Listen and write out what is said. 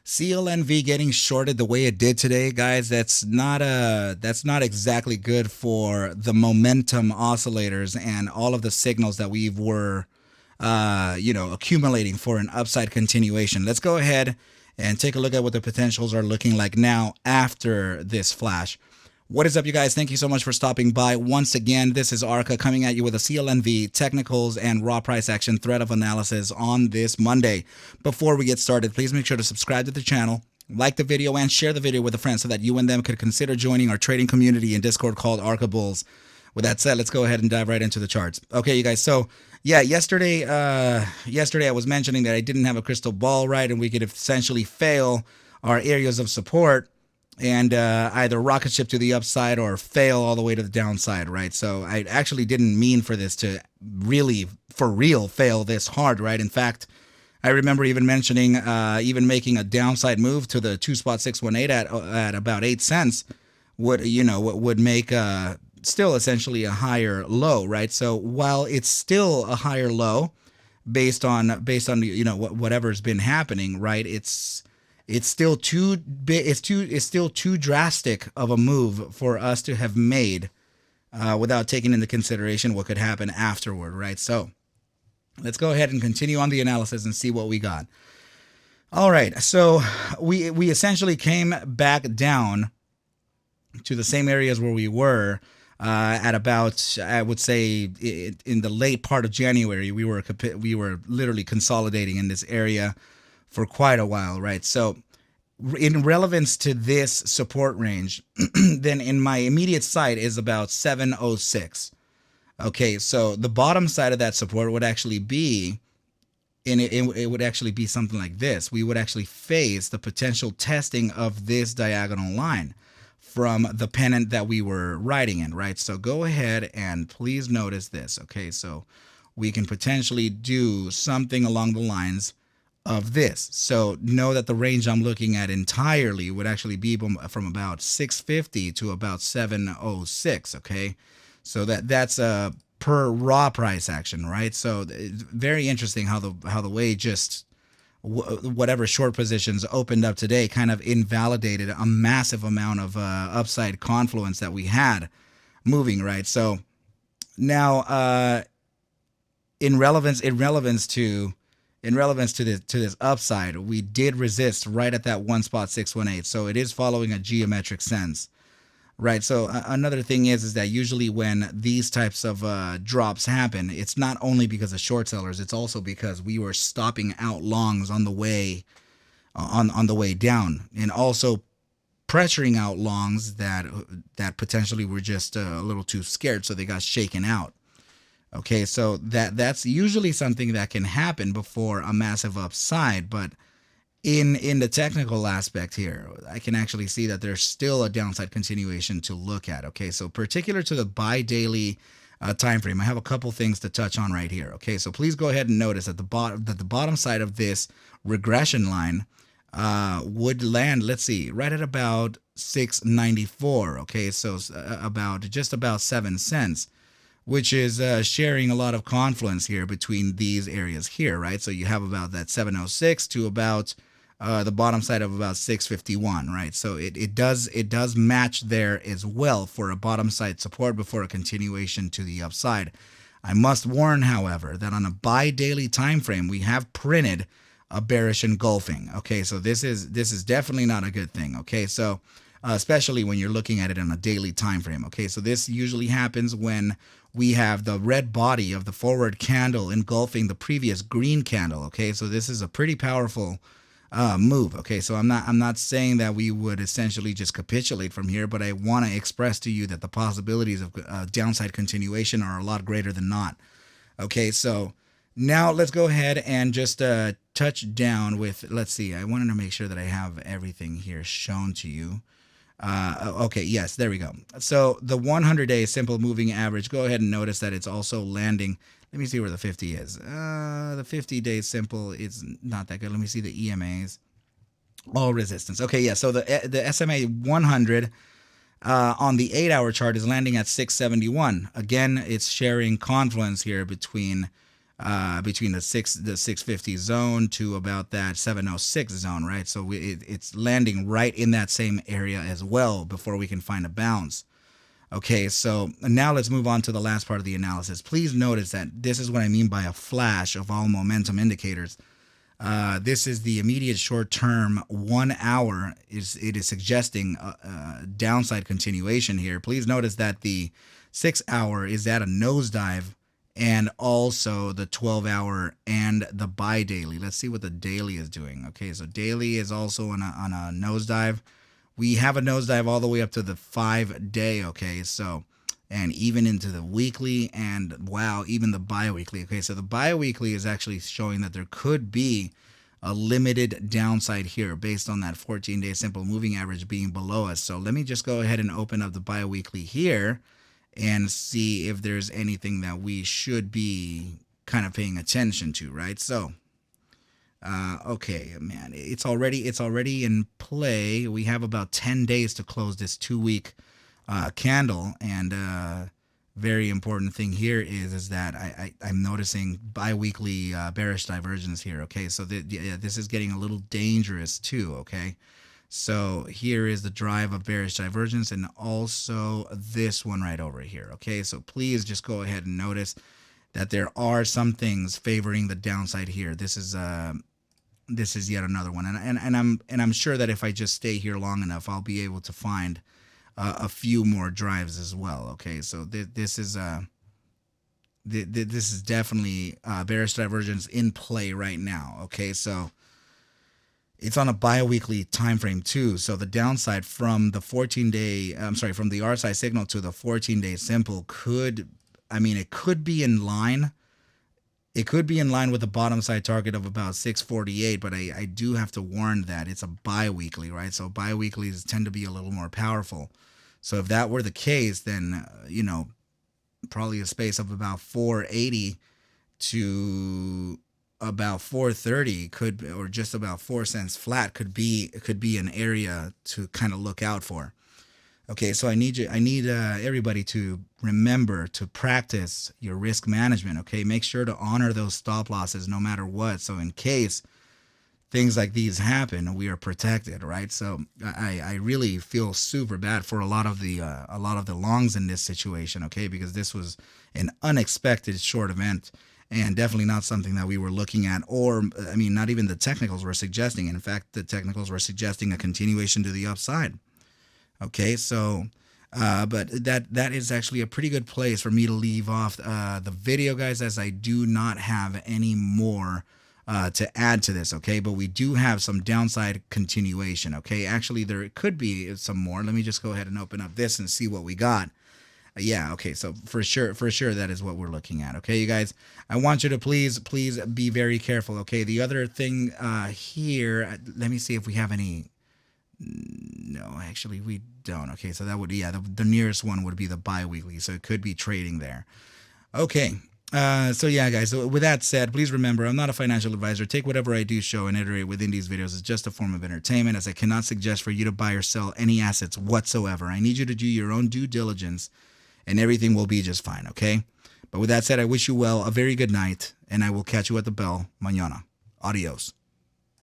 CLNV getting shorted the way it did today, guys, that's not exactly good for the momentum oscillators and all of the signals that we were accumulating for an upside continuation. Let's go ahead and take a look at what the potentials are looking like now after this flash. What is up, you guys? Thank you so much for stopping by. Once again, this is ARCa coming at you with a CLNV, technicals, and raw price action thread of analysis on this Monday. Before we get started, please make sure to subscribe to the channel, like the video, and share the video with a friend so that you and them could consider joining our trading community in Discord called ARCa Bulls. With that said, let's go ahead and dive right into the charts. Okay, you guys, so yeah, yesterday I was mentioning that I didn't have a crystal ball, right, and we could essentially fail our areas of support and either rocket ship to the upside or fail all the way to the downside, right? So I actually didn't mean for this to really, for real, fail this hard, right? In fact, I remember even mentioning, even making a downside move to the 2.618 at about 8 cents would make still essentially a higher low, right? So while it's still a higher low based on whatever's been happening, right? It's still too drastic of a move for us to have made without taking into consideration what could happen afterward, right? So let's go ahead and continue on the analysis and see what we got. All right, so we essentially came back down to the same areas where we were at about, I would say, in the late part of January. We were literally consolidating in this area for quite a while, right? So in relevance to this support range, then in my immediate sight is about 706. Okay, so the bottom side of that support would actually be, it would actually be something like this. We would actually face the potential testing of this diagonal line from the pennant that we were riding in, right? So go ahead and please notice this, okay? So we can potentially do something along the lines of this. So know that the range I'm looking at entirely would actually be from about 650 to about 706, okay? So that's a per raw price action, right? So very interesting how the way just whatever short positions opened up today kind of invalidated a massive amount of upside confluence that we had moving, right? So now in relevance to this upside, we did resist right at that 1.618. So it is following a geometric sense, right? So another thing is that usually when these types of drops happen, it's not only because of short sellers, it's also because we were stopping out longs on the way on the way down, and also pressuring out longs that potentially were just a little too scared, so they got shaken out. Okay, so that's usually something that can happen before a massive upside, but in the technical aspect here, I can actually see that there's still a downside continuation to look at. Okay, so particular to the bi-daily time frame, I have a couple things to touch on right here. Okay, so please go ahead and notice that the bottom side of this regression line would land, let's see, right at about 694. Okay, so just about 7 cents. Which is sharing a lot of confluence here between these areas here, right? So you have about that 706 to about the bottom side of about 651, right? So it does match there as well for a bottom side support before a continuation to the upside. I must warn, however, that on a bi-daily time frame, we have printed a bearish engulfing. Okay, so this is definitely not a good thing. Okay, so especially when you're looking at it on a daily time frame. Okay, so this usually happens when we have the red body of the forward candle engulfing the previous green candle. Okay, so this is a pretty powerful move. Okay, so I'm not saying that we would essentially just capitulate from here, but I want to express to you that the possibilities of downside continuation are a lot greater than not. Okay, so now let's go ahead and just touch down with, let's see, I wanted to make sure that I have everything here shown to you. Okay, yes, there we go. So the 100-day simple moving average, go ahead and notice that it's also landing. Let me see where the 50 is. The 50-day simple is not that good. Let me see the EMAs. All resistance. Okay, yeah, so the SMA 100 on the 8-hour chart is landing at 671. Again, it's sharing confluence here between between the 650 zone to about that 706 zone, right? So it's landing right in that same area as well before we can find a bounce. Okay, so now let's move on to the last part of the analysis. Please notice that this is what I mean by a flash of all momentum indicators. This is the immediate short-term 1 hour. It is suggesting downside continuation here. Please notice that the 6 hour is at a nosedive, and also the 12 hour and the buy daily. Let's see what the daily is doing. Okay, so daily is also on a nosedive. We have a nosedive all the way up to the 5 day. Okay, so and even into the weekly, and wow, even the bi-weekly. Okay, so the bi-weekly is actually showing that there could be a limited downside here based on that 14-day simple moving average being below us. So let me just go ahead and open up the bi-weekly here and see if there's anything that we should be kind of paying attention to, right? So okay, man, it's already in play. We have about 10 days to close this 2-week candle, and very important thing here is that I'm noticing bi-weekly bearish divergence here. Okay, so this is getting a little dangerous too. Okay, so here is the drive of bearish divergence, and also this one right over here. Okay, so please just go ahead and notice that there are some things favoring the downside here. This is yet another one, and I'm sure that if I just stay here long enough, I'll be able to find a few more drives as well. Okay, so this is definitely bearish divergence in play right now. Okay, so it's on a bi-weekly time frame too. So the downside from the 14-day, from the RSI signal to the 14-day simple it could be in line. It could be in line with the bottom side target of about 648, but I do have to warn that it's a bi-weekly, right? So bi-weeklies tend to be a little more powerful. So if that were the case, then, probably a space of about 480 to about 430 or just about 4 cents flat could be an area to kind of look out for. Okay, so I need everybody to remember to practice your risk management. Okay, make sure to honor those stop losses no matter what. So in case things like these happen, we are protected, right? So I really feel super bad for a lot of the longs in this situation. Okay, because this was an unexpected short event, and definitely not something that we were looking at, or not even the technicals were suggesting. In fact, the technicals were suggesting a continuation to the upside. Okay, so but that is actually a pretty good place for me to leave off the video, guys, as I do not have any more to add to this. Okay, but we do have some downside continuation. Okay, actually there could be some more. Let me just go ahead and open up this and see what we got. Yeah, okay, so for sure that is what we're looking at. Okay, you guys, I want you to please be very careful. Okay, the other thing here, let me see if we have any. No, actually we don't. Okay, so that would, the nearest one would be the bi-weekly, so it could be trading there. Okay, so yeah, guys, so with that said, please remember, I'm not a financial advisor. Take whatever I do show and iterate within these videos as just a form of entertainment, as I cannot suggest for you to buy or sell any assets whatsoever. I need you to do your own due diligence, and everything will be just fine. Okay, but with that said, I wish you well, a very good night, and I will catch you at the bell mañana. Adios.